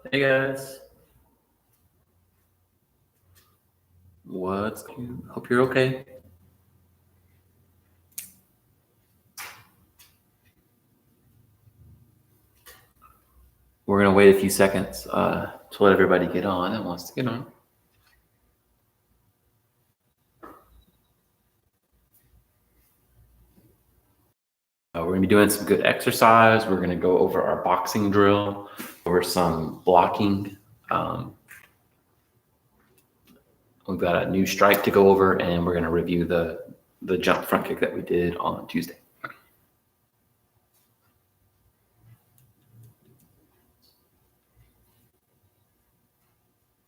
Hey guys, what's good? Hope you're okay. We're gonna wait a few seconds to let everybody get on that wants to get on. We're gonna be doing some good exercise. We're gonna go over our boxing drill, over some blocking. We've got a new strike to go over, and we're gonna review the jump front kick that we did on Tuesday.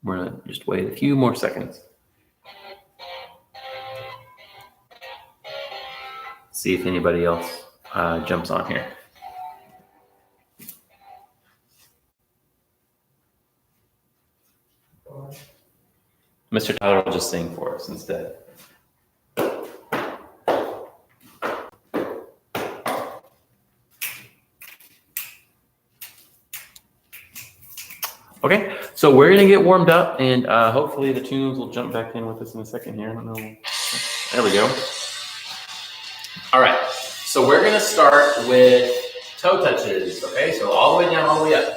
We're gonna just wait a few more seconds. See if anybody else jumps on here. Mr. Tyler will just sing for us instead. Okay, so we're gonna get warmed up, and hopefully the tunes will jump back in with us in a second here. I don't know. There we go. All right, so we're gonna start with toe touches. Okay, so all the way down, all the way up.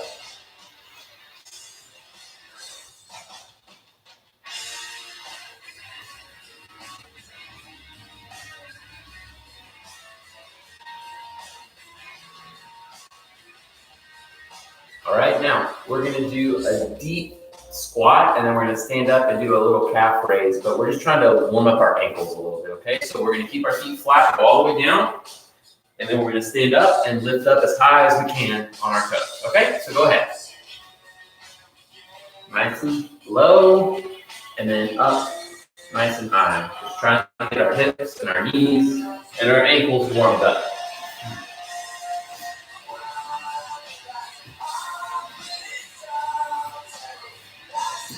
All right, now we're gonna do a deep squat, and then we're gonna stand up and do a little calf raise, but we're just trying to warm up our ankles a little bit, okay? So we're gonna keep our feet flat, go all the way down, and then we're gonna stand up and lift up as high as we can on our toes, okay? So go ahead. Nice and low, and then up, nice and high. Just trying to get our hips and our knees and our ankles warmed up.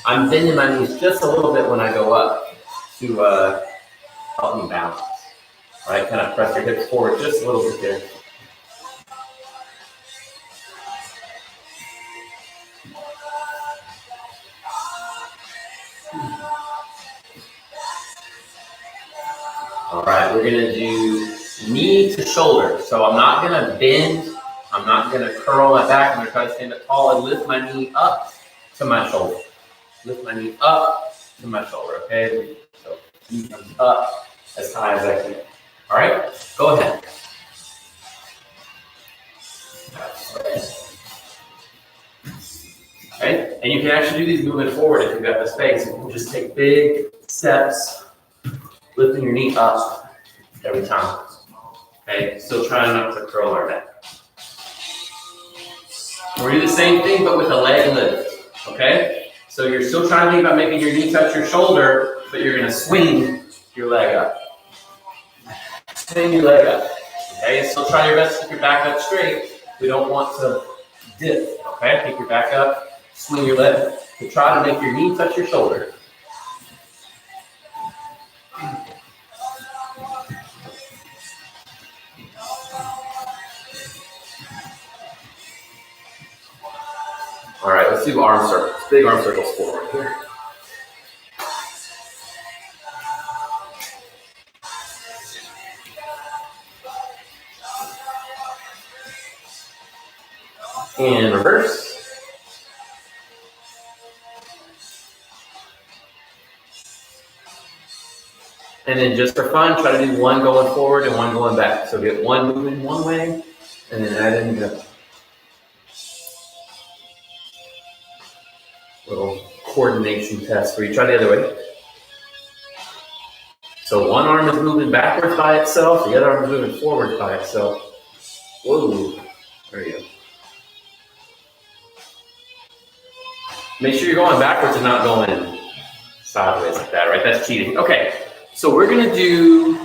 I'm bending my knees just a little bit when I go up to help me balance. All right, kind of press your hips forward just a little bit there. All right, we're gonna do knee to shoulder. So I'm not gonna bend, I'm not gonna curl my back, I'm gonna try to stand up tall and lift my knee up to my shoulder. Lift my knee up to my shoulder, okay? So knee comes up as high as I can. All right, go ahead. Okay, and you can actually do these moving forward if you've got the space. You can just take big steps, lifting your knee up every time. Okay, still trying not to curl our neck. We're gonna do the same thing, but with a leg lift, okay? So you're still trying to think about making your knee touch your shoulder, but you're gonna swing your leg up. Swing your leg up, okay? Still try your best to keep your back up straight. We don't want to dip, okay? Keep your back up, swing your leg. So try to make your knee touch your shoulder. All right, let's do arm circles. Big arm circles forward here. And reverse. And then just for fun, try to do one going forward and one going back. So get one moving one way, and then add in the little coordination test where you try the other way. So one arm is moving backwards by itself, the other arm is moving forward by itself. Whoa, there you go. Make sure you're going backwards and not going sideways like that, right? That's cheating. Okay, so we're gonna do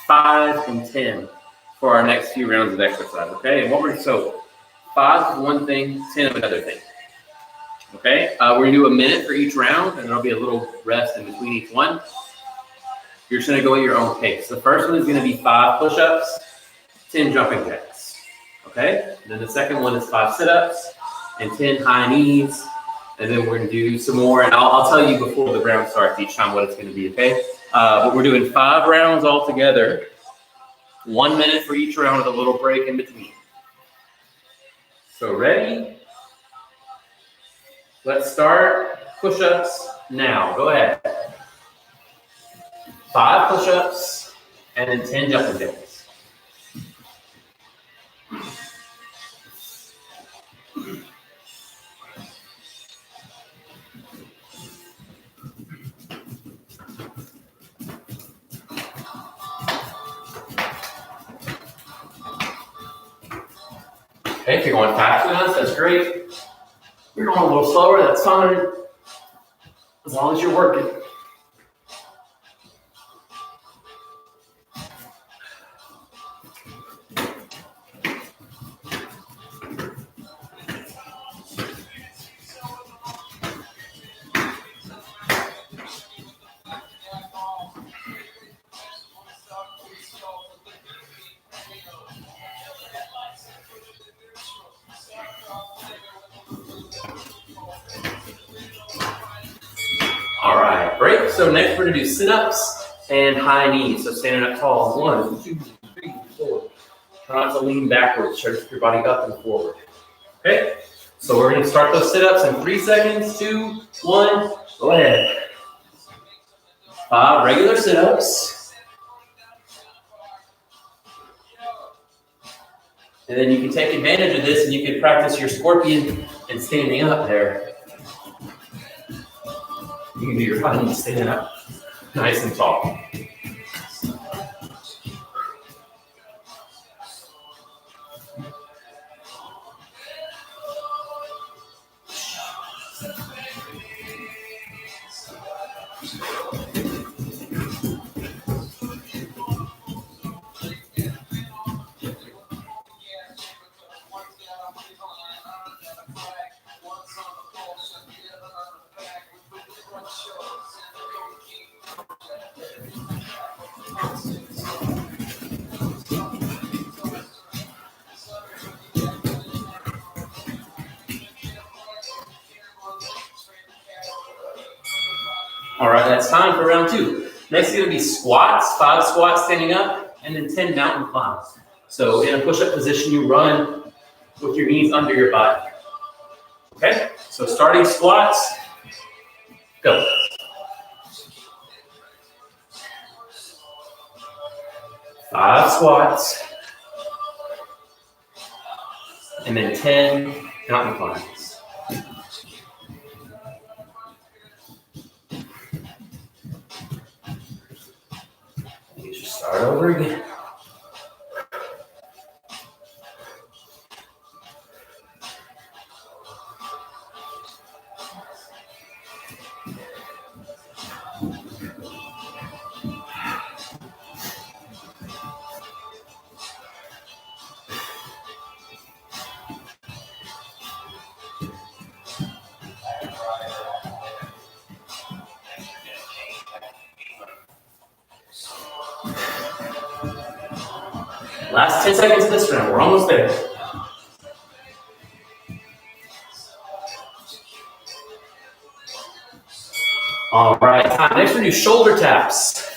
5 and 10 for our next few rounds of exercise, okay? And so 5 is one thing, 10 of another thing. Okay, we're gonna do a minute for each round, and there'll be a little rest in between each one. You're just gonna go at your own pace. The first one is gonna be 5 push-ups, 10 jumping jacks. Okay, and then the second one is 5 sit-ups, and 10 high knees. And then we're gonna do some more, and I'll tell you before the round starts each time what it's gonna be, okay? But we're doing 5 rounds all together, 1 minute for each round with a little break in between. So ready? Let's start push-ups now. Go ahead. 5 push-ups and then 10 jumping jacks. Okay, if you're going faster than us, that's great. If you're going a little slower, that's fine. As long as you're working. All right, break. So next we're gonna do sit-ups and high knees. So standing up tall. 1, 2, 3, 4. Try not to lean backwards. Try to keep your body up and forward. Okay? So we're gonna start those sit-ups in 3 seconds. 2, 1, go ahead. 5 regular sit-ups. And then you can take advantage of this and you can practice your scorpion and standing up there. You can do your high knees standing up nice and tall. All right, that's time for round 2. Next is gonna be squats, 5 squats standing up, and then 10 mountain climbs. So in a push-up position, you run with your knees under your body. Okay, so starting squats, go. 5 squats, and then 10 mountain climbs. You should start over again. Last 10 seconds of this round, we're almost there. All right, time. Next we do shoulder taps.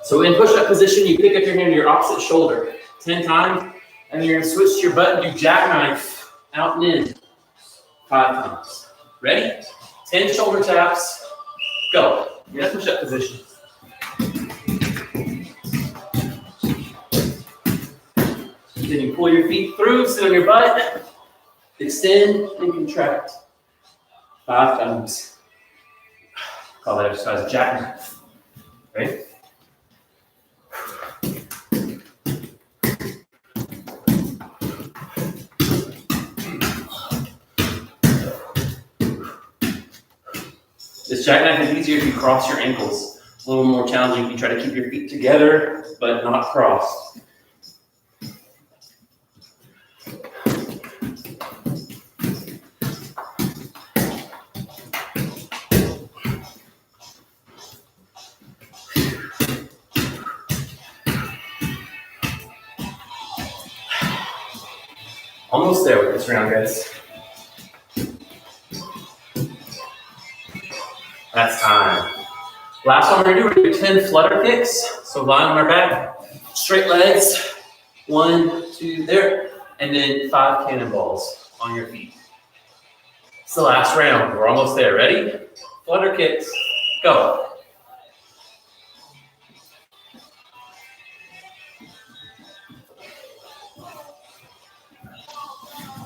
So in push-up position, you pick up your hand to your opposite shoulder 10 times, and then you're gonna switch to your butt and do jackknife out and in 5 times. Ready? 10 shoulder taps, go. You're in push-up position. Then you pull your feet through, sit on your butt, extend and contract 5 times. Call that exercise jackknife. Okay? This jackknife is easier if you cross your ankles. A little more challenging if you try to keep your feet together but not crossed. Almost there with this round, guys. That's time. Last one we're gonna do, we're gonna do 10 flutter kicks. So lying on our back, straight legs. 1, 2, there. And then 5 cannonballs on your feet. It's the last round. We're almost there. Ready? Flutter kicks. Go.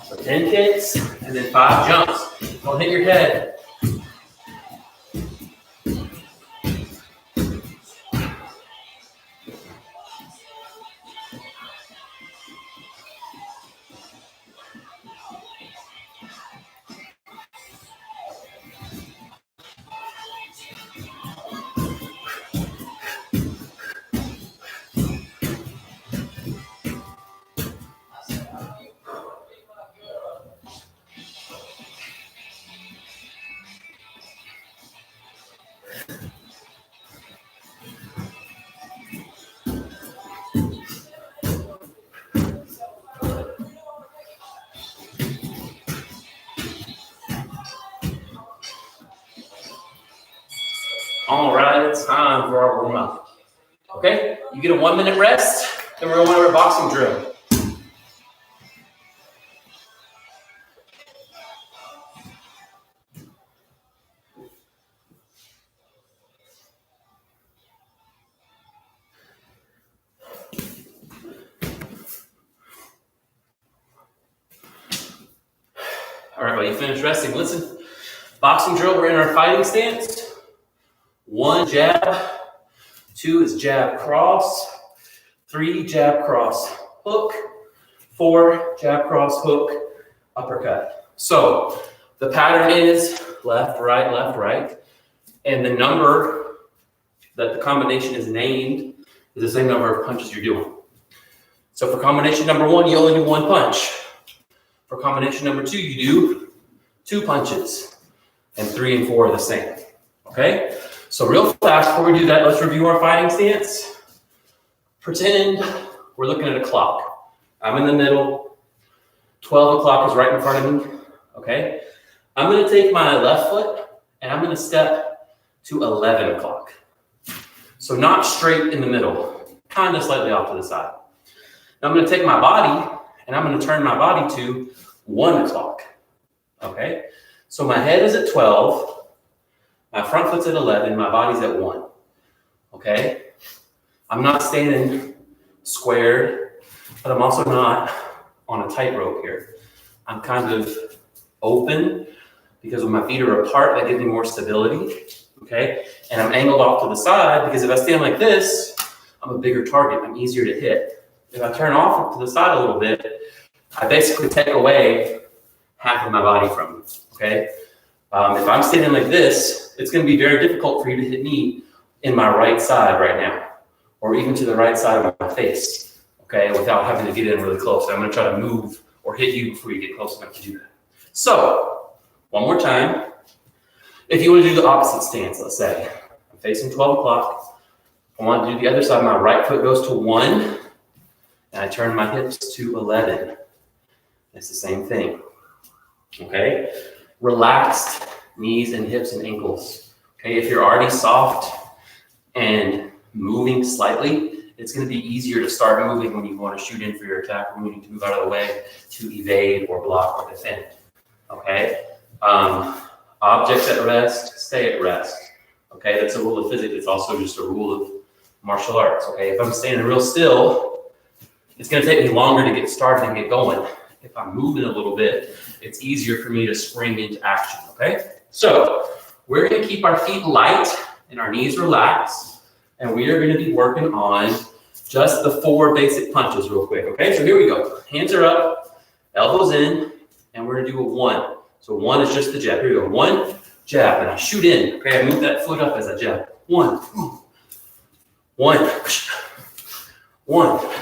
So 10 kicks and then 5 jumps. Don't hit your head. All right, it's time for our warm up. Okay, you get a 1-minute rest, then we're going to our boxing drill. All right, well, you finished resting. Listen, boxing drill, we're in our fighting stance. 1, jab. 2 is jab, cross. 3, jab, cross, hook. 4, jab, cross, hook, uppercut. So the pattern is left, right. And the number that the combination is named is the same number of punches you're doing. So for combination number 1, you only do 1 punch. For combination number 2, you do 2 punches. And 3 and 4 are the same. Okay? So real fast, before we do that, let's review our fighting stance. Pretend we're looking at a clock. I'm in the middle. 12 o'clock is right in front of me. Okay? I'm going to take my left foot and I'm going to step to 11 o'clock. So not straight in the middle, kind of slightly off to the side. Now I'm going to take my body and I'm going to turn my body to 1 o'clock. Okay? So my head is at 12. My front foot's at 11, my body's at 1, okay? I'm not standing squared, but I'm also not on a tightrope here. I'm kind of open because when my feet are apart, that gives me more stability, okay? And I'm angled off to the side because if I stand like this, I'm a bigger target, I'm easier to hit. If I turn off to the side a little bit, I basically take away half of my body from me, okay? If I'm standing like this, it's going to be very difficult for you to hit me in my right side right now, or even to the right side of my face, okay, without having to get in really close. I'm going to try to move or hit you before you get close enough to do that. So, one more time. If you want to do the opposite stance, let's say, I'm facing 12 o'clock. I want to do the other side. My right foot goes to 1, and I turn my hips to 11. It's the same thing, okay? Relaxed knees and hips and ankles. Okay, if you're already soft and moving slightly, it's going to be easier to start moving when you want to shoot in for your attack, or when you need to move out of the way to evade or block or defend. Okay, objects at rest, stay at rest. Okay, that's a rule of physics. It's also just a rule of martial arts. Okay, if I'm standing real still, it's going to take me longer to get started and get going. If I'm moving a little bit, it's easier for me to spring into action, okay? So we're going to keep our feet light and our knees relaxed, and we are going to be working on just the 4 basic punches real quick, okay? So here we go. Hands are up, elbows in, and we're going to do a 1. So 1 is just the jab. Here we go. 1, jab, and I shoot in, okay? I move that foot up as I jab. 1, 1, 1.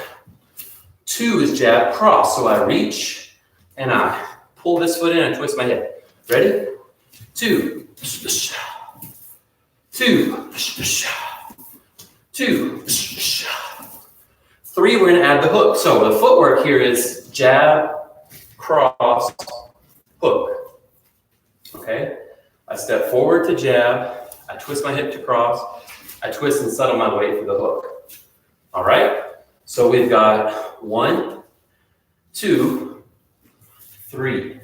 2 is jab, cross. So I reach and I pull this foot in and twist my head. Ready? 2, 2, 2, 3, we're going to add the hook. So the footwork here is jab, cross, hook. Okay? I step forward to jab, I twist my hip to cross, I twist and settle my weight for the hook. All right? So we've got 1, 2, 3.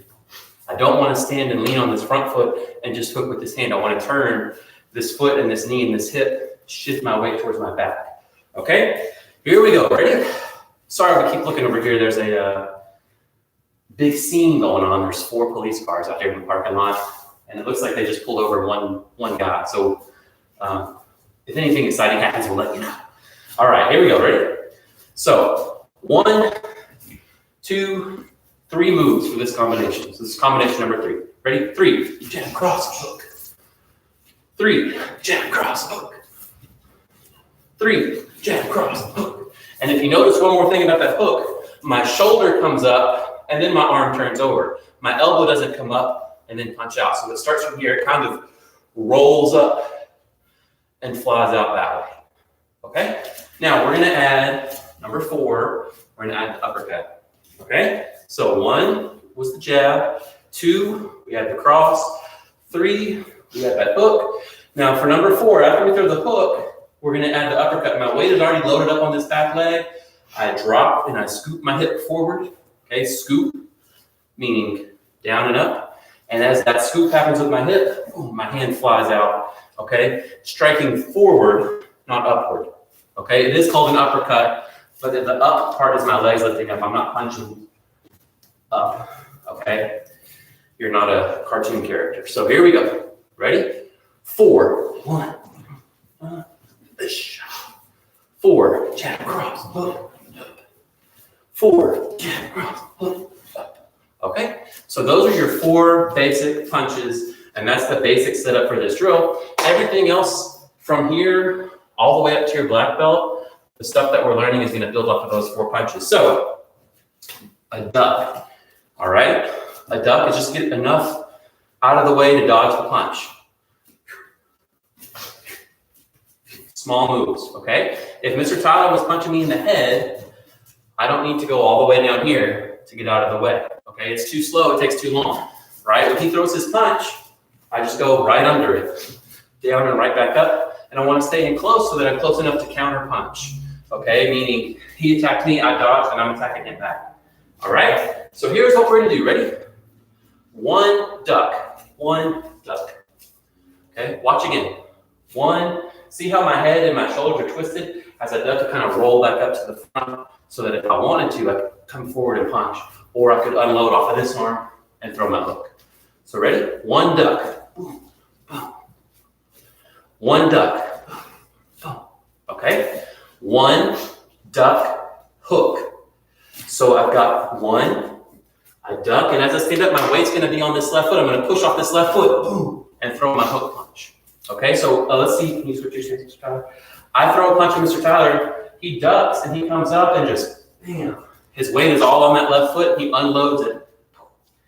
I don't want to stand and lean on this front foot and just hook with this hand. I want to turn this foot and this knee and this hip, shift my weight towards my back. Okay? Here we go. Ready? Sorry, we keep looking over here. There's a big scene going on. There's 4 police cars out there in the parking lot, and it looks like they just pulled over one guy. So if anything exciting happens, we'll let you know. All right, here we go. Ready? So 1, 2, 3 moves for this combination. So this is combination number 3. Ready? 3, jab, cross, hook. 3, jab, cross, hook. 3, jab, cross, hook. And if you notice one more thing about that hook, my shoulder comes up and then my arm turns over. My elbow doesn't come up and then punch out. So it starts from here, it kind of rolls up and flies out that way. Okay? Now we're gonna add number 4, we're gonna add the uppercut. Okay? So 1 was the jab, 2, we had the cross, 3, we had that hook. Now for number 4, after we throw the hook, we're gonna add the uppercut. My weight is already loaded up on this back leg. I drop and I scoop my hip forward. Okay, scoop, meaning down and up. And as that scoop happens with my hip, boom, my hand flies out. Okay, striking forward, not upward. Okay, it is called an uppercut, but the up part is my legs lifting up. I'm not punching up. Okay, you're not a cartoon character. So here we go. Ready? 4, 1, 4, jab, cross, hook, up. 4, jab, cross, hook, up. Okay, so those are your 4 basic punches, and that's the basic setup for this drill. Everything else from here all the way up to your black belt, the stuff that we're learning is going to build off of those 4 punches. So, a duck, all right? A duck is just get enough out of the way to dodge the punch. Small moves, okay? If Mr. Tyler was punching me in the head, I don't need to go all the way down here to get out of the way, okay? It's too slow, it takes too long, right? When he throws his punch, I just go right under it, down and right back up, and I want to stay in close so that I'm close enough to counter punch, okay? Meaning he attacked me, I dodged, and I'm attacking him back, all right? So here's what we're gonna do, ready? 1 duck, 1 duck, okay? Watch again, 1. See how my head and my shoulders are twisted? As I duck to kind of roll back up to the front so that if I wanted to, I could come forward and punch, or I could unload off of this arm and throw my hook. So ready? 1 duck, boom, boom. 1 duck, boom, boom. Okay? 1 duck, hook. So I've got 1, I duck, and as I stand up, my weight's gonna be on this left foot. I'm gonna push off this left foot, boom, and throw my hook punch. Okay, so let's see. Can you switch your stance, Mr. Tyler? I throw a punch at Mr. Tyler. He ducks and he comes up and just, bam. His weight is all on that left foot. He unloads it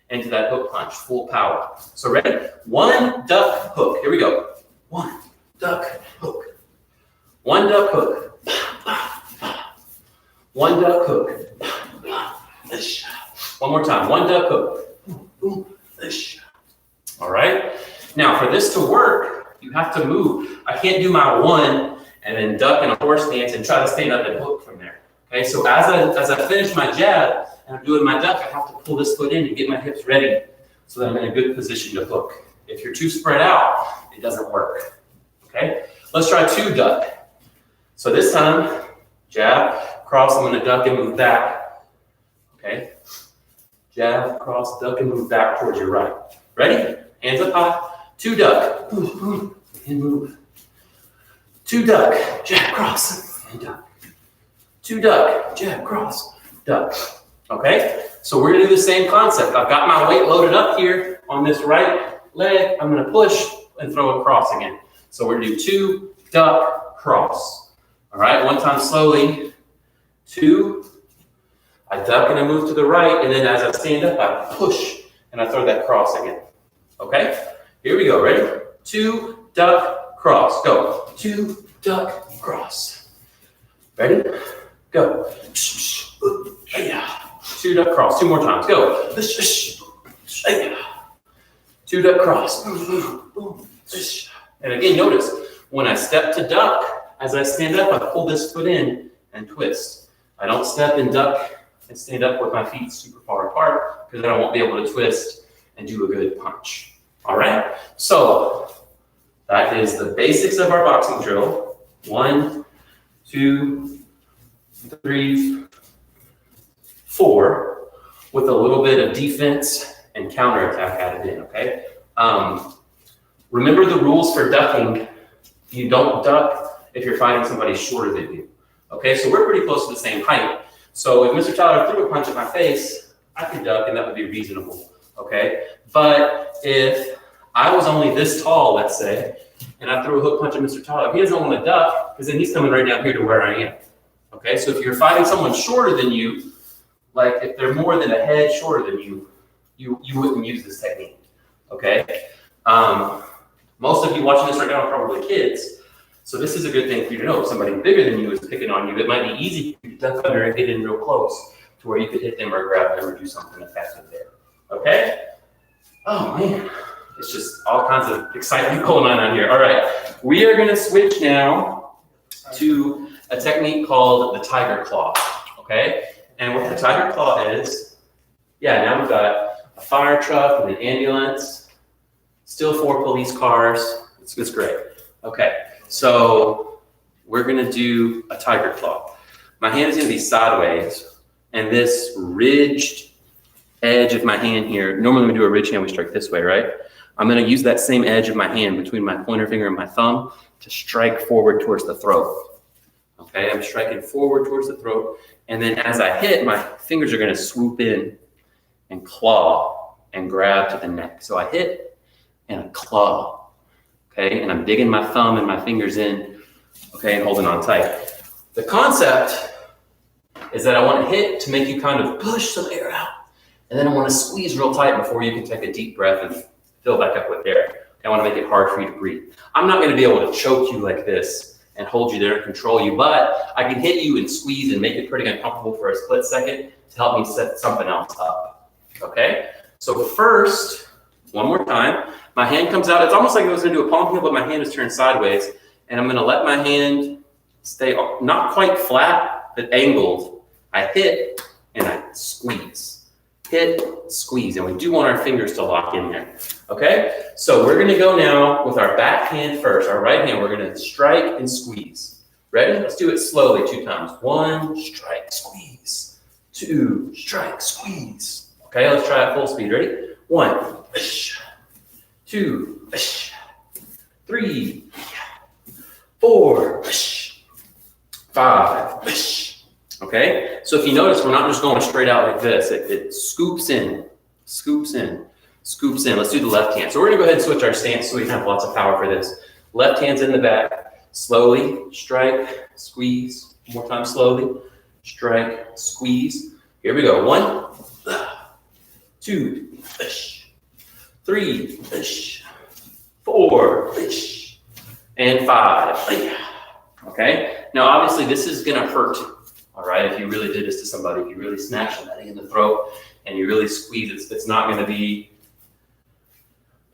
into that hook punch, full power. So ready? 1 duck hook. Here we go. 1 duck hook. 1 duck hook. 1 duck hook. 1 more time. 1 duck hook. All right. Now for this to work, you have to move. I can't do my 1 and then duck in a horse stance and try to stand up and hook from there. Okay, so as I finish my jab and I'm doing my duck, I have to pull this foot in and get my hips ready so that I'm in a good position to hook. If you're too spread out, it doesn't work. Okay, let's try 2 duck. So this time, jab, cross, I'm gonna duck and move back. Okay, jab, cross, duck and move back towards your right. Ready? Hands up high. 2 duck, boom, boom, and move. 2 duck, jab, cross, and duck. 2 duck, jab, cross, duck. Okay, so we're gonna do the same concept. I've got my weight loaded up here on this right leg. I'm gonna push and throw it across again. So we're gonna do 2 duck, cross. All right, 1 time slowly. 2, I duck and I move to the right, and then as I stand up, I push and I throw that cross again. Okay? Here we go, ready? 2 duck, cross, go. 2 duck, cross. Ready? Go. 2 duck, cross, 2 more times, go. 2 duck, cross. And again, notice, when I step to duck, as I stand up, I pull this foot in and twist. I don't step and duck and stand up with my feet super far apart because then I won't be able to twist and do a good punch. All right? So that is the basics of our boxing drill. 1, 2, 3, 4, with a little bit of defense and counterattack added in, okay? Remember the rules for ducking. You don't duck if you're fighting somebody shorter than you. Okay, so we're pretty close to the same height. So if Mr. Tyler threw a punch at my face, I could duck and that would be reasonable, okay? But if I was only this tall, let's say, and I threw a hook punch at Mr. Tyler, he doesn't want to duck because then he's coming right down here to where I am. Okay, so if you're fighting someone shorter than you, like if they're more than a head shorter than you, you wouldn't use this technique, okay? Most of you watching this right now are probably kids, so this is a good thing for you to know. If somebody bigger than you is picking on you, it might be easy for you to duck under and get in real close to where you could hit them or grab them or do something effective there, okay? Oh man, it's just all kinds of excitement going on here. All right, we are gonna switch now to a technique called the tiger claw, okay? And what the tiger claw is, now we've got a fire truck and an ambulance, still 4 police cars. It's great. Okay, so we're gonna do a tiger claw. My hand is gonna be sideways, and this ridged edge of my hand here, normally when we do a ridge hand, we strike this way, right? I'm gonna use that same edge of my hand between my pointer finger and my thumb to strike forward towards the throat. Okay, I'm striking forward towards the throat, and then as I hit, my fingers are gonna swoop in and claw and grab to the neck. So I hit and I claw, okay? And I'm digging my thumb and my fingers in, okay, and holding on tight. The concept is that I want to hit to make you kind of push some air out, and then I want to squeeze real tight before you can take a deep breath and fill back up with air. I want to make it hard for you to breathe. I'm not going to be able to choke you like this and hold you there and control you, but I can hit you and squeeze and make it pretty uncomfortable for a split second to help me set something else up, okay? So first, one more time, my hand comes out. It's almost like I was going to do a palm heel, but my hand is turned sideways, and I'm going to let my hand stay not quite flat, but angled. I hit and I squeeze. Hit, squeeze, and we do want our fingers to lock in there, okay? So we're gonna go now with our back hand first, our right hand, we're gonna strike and squeeze. Ready? Let's do it slowly 2 times. 1, strike, squeeze. 2, strike, squeeze. Okay, let's try it full speed. Ready? 1, 2, 3, 4, 5. Okay, so if you notice, we're not just going straight out like this. It scoops in, scoops in, scoops in. Let's do the left hand. So we're gonna go ahead and switch our stance so we have lots of power for this. Left hand's in the back. Slowly, strike, squeeze. One more time, slowly. Strike, squeeze. Here we go. 1, 2, 3, 4, and 5. Okay, now obviously this is gonna hurt. All right, if you really did this to somebody, if you really snatch somebody in the throat and you really squeeze, it's not going to be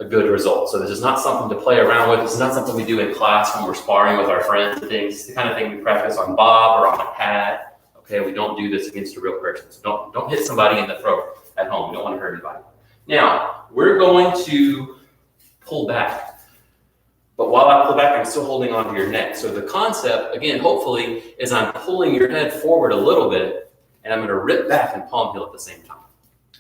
a good result. So this is not something to play around with. This is not something we do in class when we're sparring with our friends and things. It's the kind of thing we practice on Bob or on a pad. Okay, we don't do this against a real person. So don't hit somebody in the throat at home. We don't want to hurt anybody. Now, we're going to pull back. But while I pull back, I'm still holding onto your neck. So the concept, again, hopefully, is I'm pulling your head forward a little bit, and I'm going to rip back and palm heel at the same time.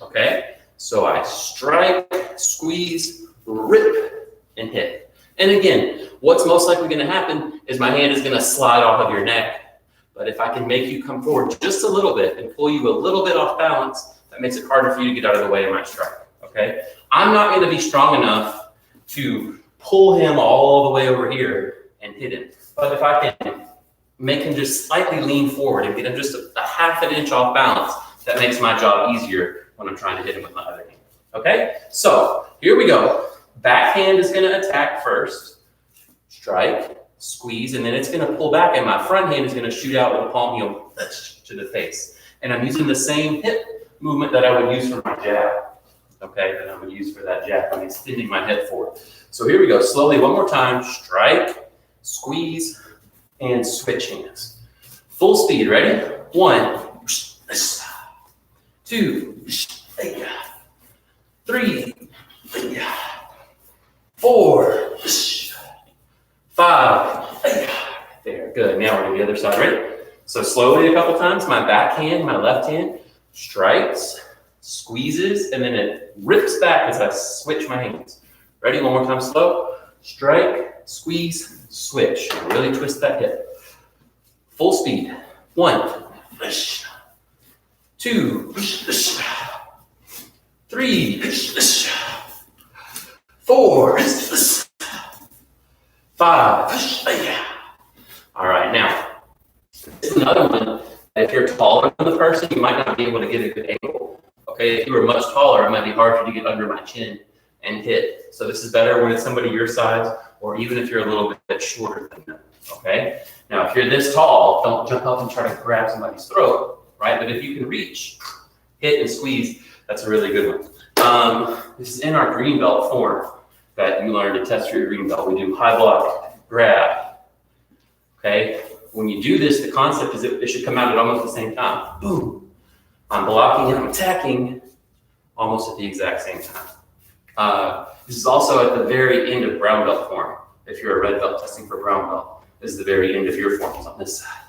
Okay? So I strike, squeeze, rip, and hit. And again, what's most likely going to happen is my hand is going to slide off of your neck. But if I can make you come forward just a little bit and pull you a little bit off balance, that makes it harder for you to get out of the way of my strike. Okay? I'm not going to be strong enough to pull him all the way over here and hit him. But if I can make him just slightly lean forward and get him just a half an inch off balance, that makes my job easier when I'm trying to hit him with my other hand. Okay? So here we go. Back hand is going to attack first. Strike, squeeze, and then it's going to pull back, and my front hand is going to shoot out with a palm heel to the face. And I'm using the same hip movement that I would use for my jab. okay, that I'm gonna use for that jack. I'm extending my head forward. So here we go, slowly, one more time, strike, squeeze, and switch hands. Full speed, ready? 1, 2, 3, 4, 5. There, good. Now we're to the other side, ready? So slowly a couple times, my back hand, my left hand strikes, squeezes, and then it rips back as I switch my hands. Ready? One more time, slow. Strike, squeeze, switch. Really twist that hip. Full speed. 1, 2, 3, 4, 5. All right, now, this is another one. If you're taller than the person, you might not be able to get a good angle. Okay, if you were much taller, it might be hard for you to get under my chin and hit. So this is better when it's somebody your size, or even if you're a little bit shorter than them. Okay, now if you're this tall, don't jump up and try to grab somebody's throat, right? But if you can reach, hit and squeeze, that's a really good one. This is in our green belt form that you learn to test for your green belt. We do high block, grab. Okay, when you do this, the concept is it should come out at almost the same time. Boom. I'm blocking and I'm attacking almost at the exact same time. This is also at the very end of brown belt form. If you're a red belt testing for brown belt, this is the very end of your forms on this side.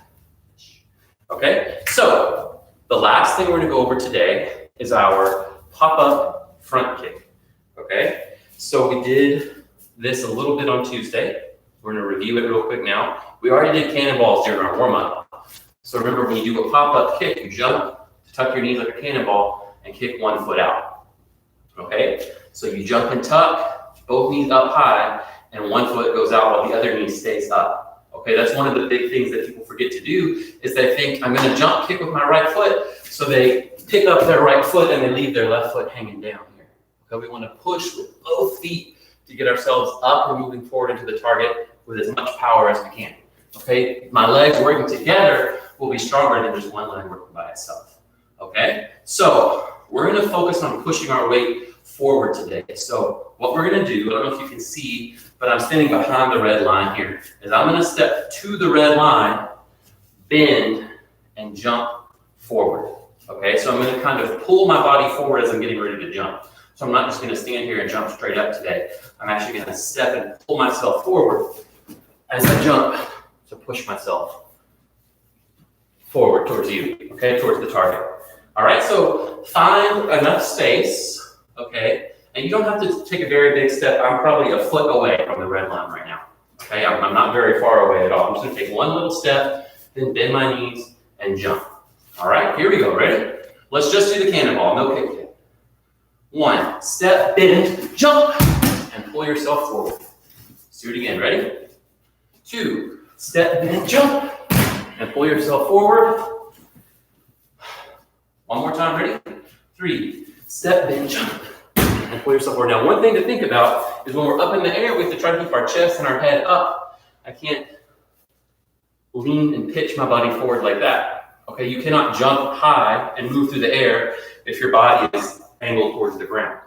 Okay, so the last thing we're going to go over today is our pop-up front kick. Okay, so we did this a little bit on Tuesday. We're going to review it real quick now. We already did cannonballs during our warm-up. So remember, when you do a pop-up kick, you jump, tuck your knees like a cannonball, and kick one foot out. Okay, so you jump and tuck, both knees up high, and one foot goes out while the other knee stays up. Okay, that's one of the big things that people forget to do, is they think, I'm going to jump kick with my right foot, so they pick up their right foot and they leave their left foot hanging down here. Okay, we want to push with both feet to get ourselves up and moving forward into the target with as much power as we can. Okay, my legs working together will be stronger than just one leg working by itself. Okay, so we're going to focus on pushing our weight forward today. So what we're going to do, I don't know if you can see, but I'm standing behind the red line here, is I'm going to step to the red line, bend, and jump forward. Okay, so I'm going to kind of pull my body forward as I'm getting ready to jump. So I'm not just going to stand here and jump straight up today. I'm actually going to step and pull myself forward as I jump to push myself forward towards you, okay, towards the target. All right, so find enough space, okay, and you don't have to take a very big step. I'm probably a foot away from the red line right now, okay? I'm not very far away at all. I'm just going to take one little step, then bend my knees and jump. All right, here we go. Ready? Let's just do the cannonball, no kick kick. 1, step, bend, jump, and pull yourself forward. Let's do it again. Ready? 2, step, bend, jump, and pull yourself forward. One more time. Ready? 3, step, bend, jump, and pull yourself forward. Now, one thing to think about is when we're up in the air, we have to try to keep our chest and our head up. I can't lean and pitch my body forward like that. Okay, you cannot jump high and move through the air if your body is angled towards the ground.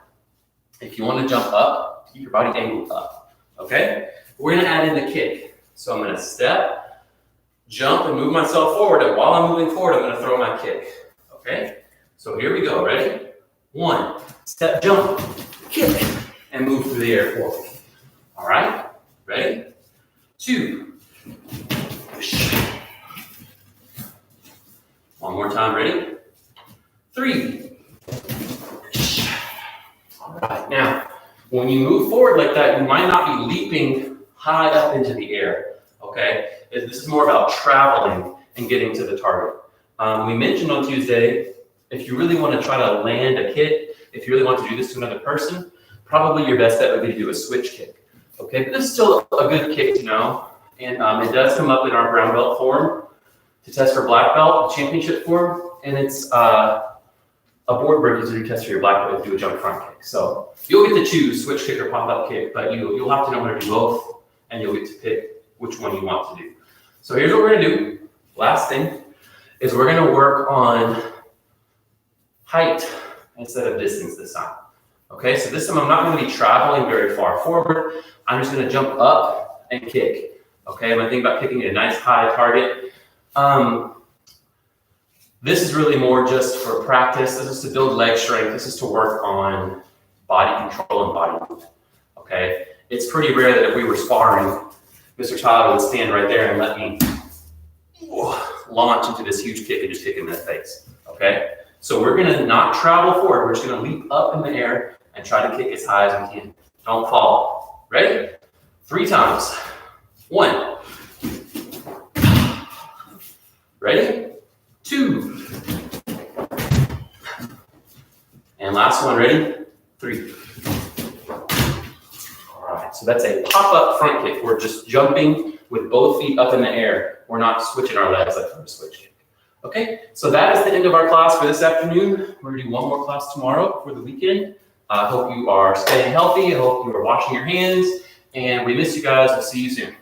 If you want to jump up, keep your body angled up. Okay, we're going to add in the kick. So I'm going to step, jump, and move myself forward. And while I'm moving forward, I'm going to throw my kick. Okay, so here we go. Ready? 1, step, jump, kick, and move through the air forward. All right, ready? 2, push. One more time, ready? 3. All right, now, when you move forward like that, you might not be leaping high up into the air, okay? This is more about traveling and getting to the target. We mentioned on Tuesday, if you really want to try to land a kick, if you really want to do this to another person, probably your best bet would be to do a switch kick, okay? But this is still a good kick to know, and it does come up in our brown belt form to test for black belt, championship form, and it's a board break is to test for your black belt to do a jump front kick. So you'll get to choose switch kick or pop-up kick, but you'll have to know how to do both, and you'll get to pick which one you want to do. So here's what we're gonna do. Last thing is we're gonna work on height instead of distance this time. Okay, so this time I'm not going to be traveling very far forward. I'm just going to jump up and kick. Okay, I'm going to think about kicking a nice high target. This is really more just for practice. This is to build leg strength. This is to work on body control and body movement. Okay, it's pretty rare that if we were sparring, Mr. Tyler would stand right there and let me launch into this huge kick and just kick him in the face. Okay, so we're going to not travel forward. We're just going to leap up in the air and try to kick as high as we can. Don't fall. Ready? 3 times. 1. Ready? 2. And last one, ready? 3. All right, so that's a pop-up front kick. We're just jumping with both feet up in the air. We're not switching our legs like from a switch kick. Okay, so that is the end of our class for this afternoon. We're gonna do one more class tomorrow for the weekend. I hope you are staying healthy. I hope you are washing your hands. And we miss you guys. We'll see you soon.